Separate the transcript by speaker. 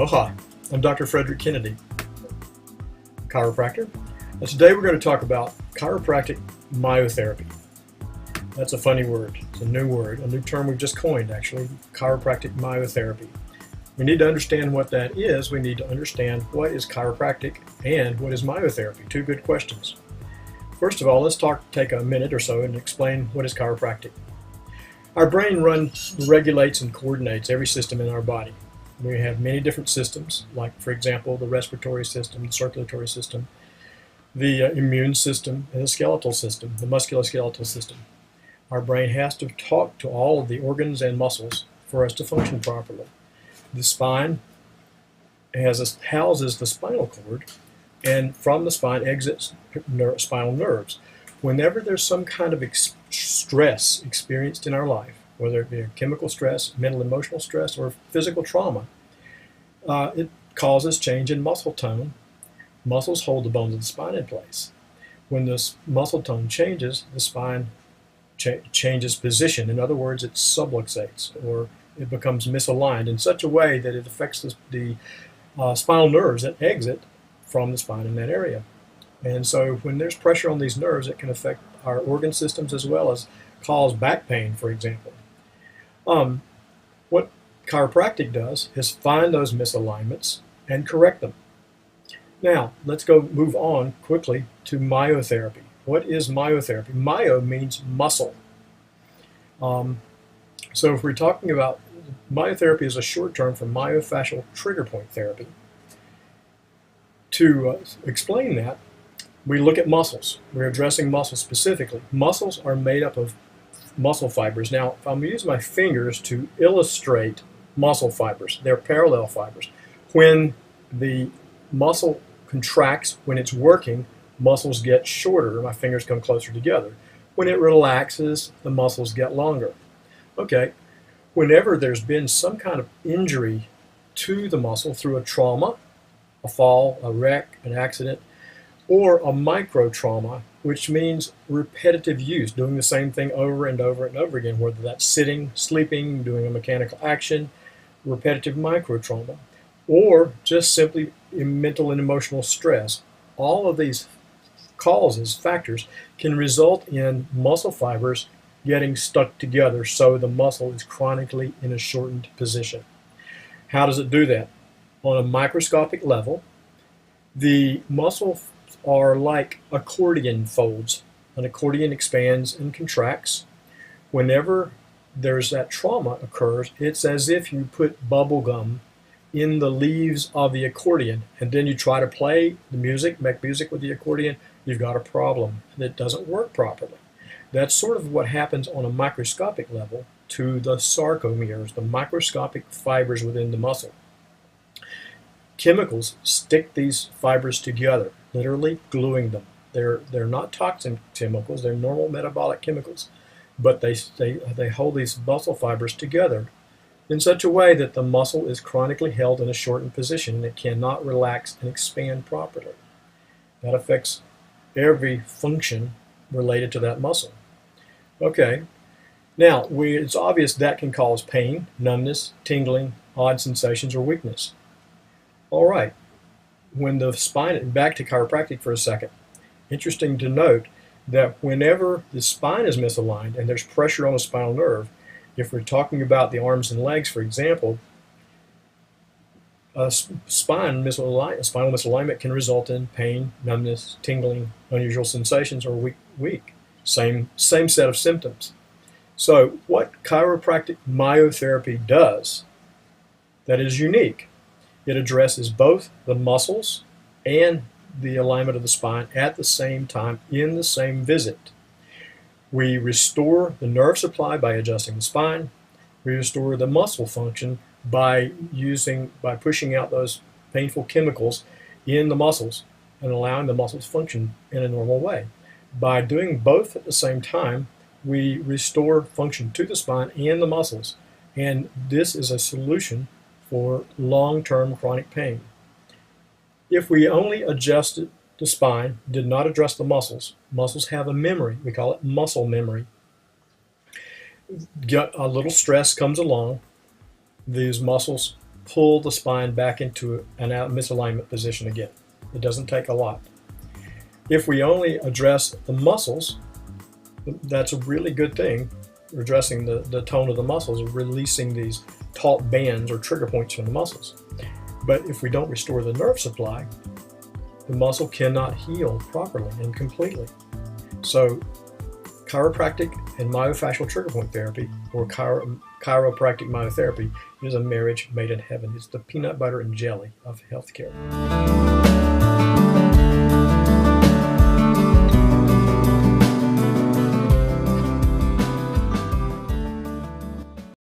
Speaker 1: Aloha, I'm Dr. Frederick Kennedy, chiropractor, and today we're going to talk about chiropractic myotherapy. That's a funny word. It's a new term we've just coined actually, chiropractic myotherapy. We need to understand what that is. We need to understand what is chiropractic and what is myotherapy. Two good questions. First of all, let's take a minute or so and explain what is chiropractic. Our brain regulates and coordinates every system in our body. We have many different systems, like, for example, the respiratory system, the circulatory system, the immune system, and the skeletal system, the musculoskeletal system. Our brain has to talk to all of the organs and muscles for us to function properly. The spine houses the spinal cord, and from the spine exits spinal nerves. Whenever there's some kind of stress experienced in our life, whether it be a chemical stress, mental emotional stress, or physical trauma, it causes change in muscle tone. Muscles hold the bones of the spine in place. When this muscle tone changes, the spine changes position. In other words, it subluxates, or it becomes misaligned in such a way that it affects the spinal nerves that exit from the spine in that area. And so when there's pressure on these nerves, it can affect our organ systems as well as cause back pain, for example. What chiropractic does is find those misalignments and correct them. Now, let's move on quickly to myotherapy. What is myotherapy? Myo means muscle. So if we're talking about myotherapy is a short term for myofascial trigger point therapy. To explain that, we look at muscles. We're addressing muscles specifically. Muscles are made up of muscle fibers. Now, if I'm going to use my fingers to illustrate muscle fibers, they're parallel fibers. When the muscle contracts, when it's working, muscles get shorter. My fingers come closer together. When it relaxes, the muscles get longer. Okay, whenever there's been some kind of injury to the muscle through a trauma, a fall, a wreck, an accident, or a micro trauma, which means repetitive use, doing the same thing over and over and over again, whether that's sitting, sleeping, doing a mechanical action, repetitive micro trauma, or just simply mental and emotional stress. All of these factors can result in muscle fibers getting stuck together so the muscle is chronically in a shortened position. How does it do that? On a microscopic level, the muscles are like accordion folds. An accordion expands and contracts. Whenever there's that trauma occurs, it's as if you put bubble gum in the leaves of the accordion, and then you try to play the music, make music with the accordion, you've got a problem that doesn't work properly. That's sort of what happens on a microscopic level to the sarcomeres, the microscopic fibers within the muscle. Chemicals stick these fibers together, literally gluing them. They're not toxic chemicals, they're normal metabolic chemicals, but they hold these muscle fibers together in such a way that the muscle is chronically held in a shortened position and it cannot relax and expand properly. That affects every function related to that muscle. Okay, now it's obvious that can cause pain, numbness, tingling, odd sensations, or weakness. All right, when the spine, back to chiropractic for a second, interesting to note that whenever the spine is misaligned and there's pressure on the spinal nerve, if we're talking about the arms and legs, for example, a spinal misalignment can result in pain, numbness, tingling, unusual sensations, or weak. Same set of symptoms. So what chiropractic myotherapy does that is unique, it addresses both the muscles and the alignment of the spine at the same time in the same visit. We restore the nerve supply by adjusting the spine. We restore the muscle function by pushing out those painful chemicals in the muscles and allowing the muscles to function in a normal way. By doing both at the same time, we restore function to the spine and the muscles, and this is a solution for long-term chronic pain. If we only adjusted the spine, did not address the muscles, muscles have a memory, we call it muscle memory. A little stress comes along, these muscles pull the spine back into an out misalignment position again. It doesn't take a lot. If we only address the muscles, that's a really good thing. We're addressing the tone of the muscles, releasing these taut bands or trigger points from the muscles. But if we don't restore the nerve supply, the muscle cannot heal properly and completely. So chiropractic and myofascial trigger point therapy, or chiropractic myotherapy, is a marriage made in heaven. It's the peanut butter and jelly of healthcare.